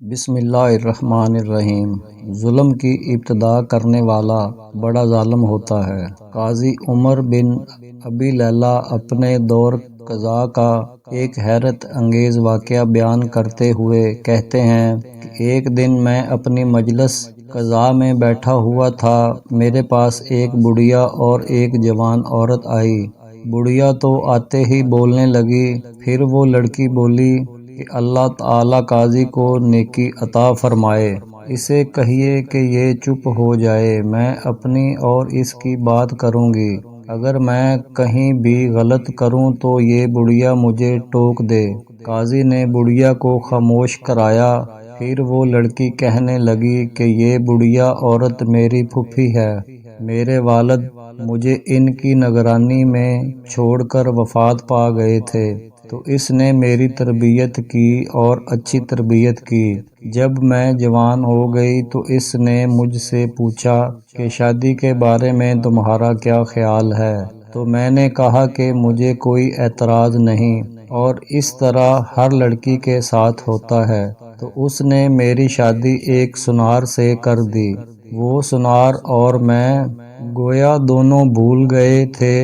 بسم اللہ الرحمن الرحیم۔ ظلم کی ابتدا کرنے والا بڑا ظالم ہوتا ہے۔ قاضی عمر بن ابی لیلہ اپنے دور قضاء کا ایک حیرت انگیز واقعہ بیان کرتے ہوئے کہتے ہیں کہ ایک دن میں اپنی مجلس قضاء میں بیٹھا ہوا تھا، میرے پاس ایک بڑھیا اور ایک جوان عورت آئی۔ بڑھیا تو آتے ہی بولنے لگی، پھر وہ لڑکی بولی کہ اللہ تعالیٰ قاضی کو نیکی عطا فرمائے، اسے کہیے کہ یہ چپ ہو جائے، میں اپنی اور اس کی بات کروں گی، اگر میں کہیں بھی غلط کروں تو یہ بڑھیا مجھے ٹوک دے۔ قاضی نے بڑھیا کو خاموش کرایا، پھر وہ لڑکی کہنے لگی کہ یہ بڑھیا عورت میری پھوپھی ہے، میرے والد مجھے ان کی نگرانی میں چھوڑ کر وفات پا گئے تھے، تو اس نے میری تربیت کی اور اچھی تربیت کی۔ جب میں جوان ہو گئی تو اس نے مجھ سے پوچھا کہ شادی کے بارے میں تمہارا کیا خیال ہے، تو میں نے کہا کہ مجھے کوئی اعتراض نہیں، اور اس طرح ہر لڑکی کے ساتھ ہوتا ہے، تو اس نے میری شادی ایک سنار سے کر دی۔ وہ سنار اور میں گویا دونوں بھول گئے تھے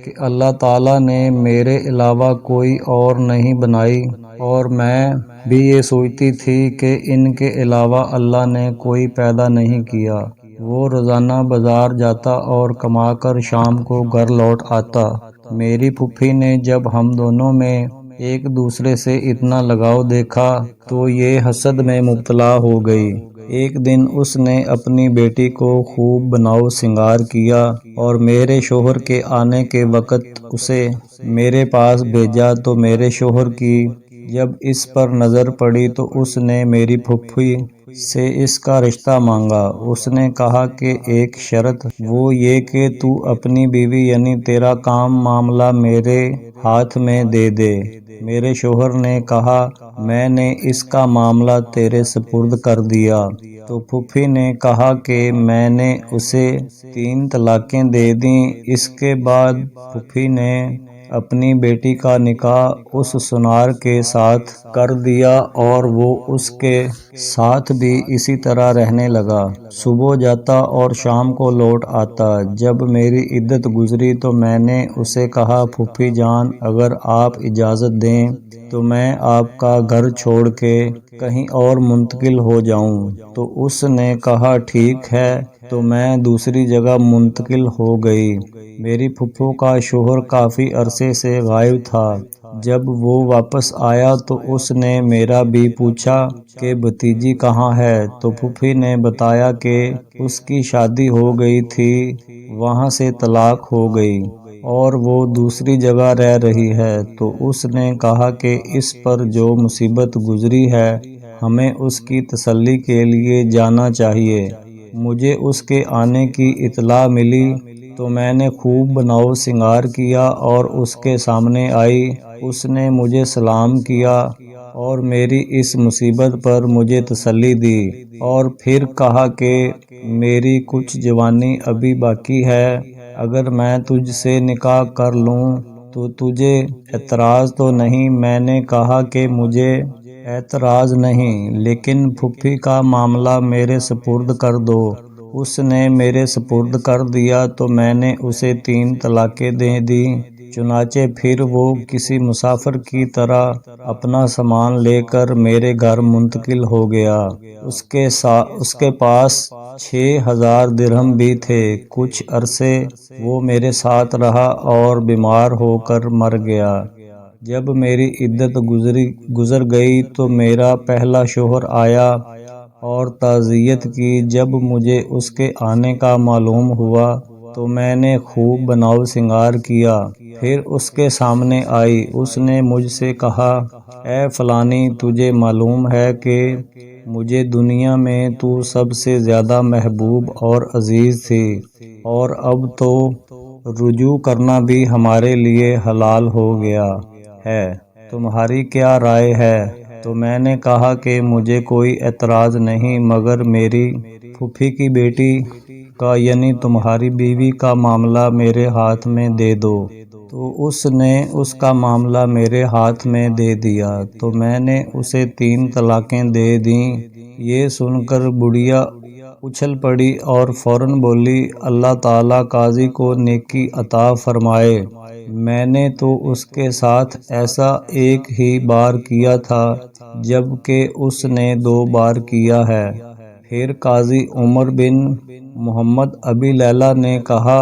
کہ اللہ تعالیٰ نے میرے علاوہ کوئی اور نہیں بنائی، اور میں بھی یہ سوچتی تھی کہ ان کے علاوہ اللہ نے کوئی پیدا نہیں کیا۔ وہ روزانہ بازار جاتا اور کما کر شام کو گھر لوٹ آتا۔ میری پھوپھی نے جب ہم دونوں میں ایک دوسرے سے اتنا لگاؤ دیکھا تو یہ حسد میں مبتلا ہو گئی۔ ایک دن اس نے اپنی بیٹی کو خوب بناؤ سنگار کیا اور میرے شوہر کے آنے کے وقت اسے میرے پاس بھیجا، تو میرے شوہر کی جب اس پر نظر پڑی تو اس نے میری پھوپھی سے اس کا رشتہ مانگا۔ اس نے کہا کہ ایک شرط، وہ یہ کہ تو اپنی بیوی یعنی تیرا کام معاملہ میرے ہاتھ میں دے دے۔ میرے شوہر نے کہا میں نے اس کا معاملہ تیرے سپرد کر دیا۔ تو پھوپھی نے کہا کہ میں نے اسے 3 طلاقیں دے دیں۔ اس کے بعد پھوپھی نے اپنی بیٹی کا نکاح اس سنار کے ساتھ کر دیا اور وہ اس کے ساتھ بھی اسی طرح رہنے لگا، صبح جاتا اور شام کو لوٹ آتا۔ جب میری عدت گزری تو میں نے اسے کہا پھوپھی جان، اگر آپ اجازت دیں تو میں آپ کا گھر چھوڑ کے کہیں اور منتقل ہو جاؤں، تو اس نے کہا ٹھیک ہے، تو میں دوسری جگہ منتقل ہو گئی۔ میری پھوپھو کا شوہر کافی عرصے سے غائب تھا۔ جب وہ واپس آیا تو اس نے میرا بھی پوچھا کہ بھتیجی کہاں ہے، تو پھوپھی نے بتایا کہ اس کی شادی ہو گئی تھی، وہاں سے طلاق ہو گئی اور وہ دوسری جگہ رہ رہی ہے۔ تو اس نے کہا کہ اس پر جو مصیبت گزری ہے ہمیں اس کی تسلی کے لیے جانا چاہیے۔ مجھے اس کے آنے کی اطلاع ملی تو میں نے خوب بناؤ سنگار کیا اور اس کے سامنے آئی۔ اس نے مجھے سلام کیا اور میری اس مصیبت پر مجھے تسلی دی، اور پھر کہا کہ میری کچھ جوانی ابھی باقی ہے، اگر میں تجھ سے نکاح کر لوں تو تجھے اعتراض تو نہیں؟ میں نے کہا کہ مجھے اعتراض نہیں، لیکن پھوپھی کا معاملہ میرے سپرد کر دو۔ اس نے میرے سپرد کر دیا تو میں نے اسے 3 طلاقیں دے دیں۔ چنانچہ پھر وہ کسی مسافر کی طرح اپنا سامان لے کر میرے گھر منتقل ہو گیا۔ اس کے پاس 6000 درہم بھی تھے۔ کچھ عرصے وہ میرے ساتھ رہا اور بیمار ہو کر مر گیا۔ جب میری عدت گزر گئی تو میرا پہلا شوہر آیا اور تعزیت کی۔ جب مجھے اس کے آنے کا معلوم ہوا تو میں نے خوب بناؤ سنگار کیا، پھر اس کے سامنے آئی۔ اس نے مجھ سے کہا اے فلانی، تجھے معلوم ہے کہ مجھے دنیا میں تو سب سے زیادہ محبوب اور عزیز تھی، اور اب تو رجوع کرنا بھی ہمارے لیے حلال ہو گیا ہے، تمہاری کیا رائے ہے؟ تو میں نے کہا کہ مجھے کوئی اعتراض نہیں، مگر میری پھوپھی کی بیٹی کا یعنی تمہاری بیوی کا معاملہ میرے ہاتھ میں دے دو۔ تو اس نے اس کا معاملہ میرے ہاتھ میں دے دیا تو میں نے اسے 3 طلاقیں دے دیں۔ یہ سن کر بڑھیا اچھل پڑی اور فوراً بولی، اللہ تعالیٰ قاضی کو نیکی عطا فرمائے، میں نے تو اس کے ساتھ ایسا ایک ہی بار کیا تھا جبکہ اس نے 2 بار کیا ہے۔ پھر قاضی عمر بن محمد ابی لیلہ نے کہا،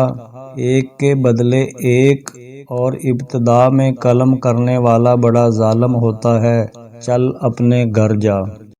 ایک کے بدلے ایک اور ابتدا میں قلم کرنے والا بڑا ظالم ہوتا ہے، چل اپنے گھر جا۔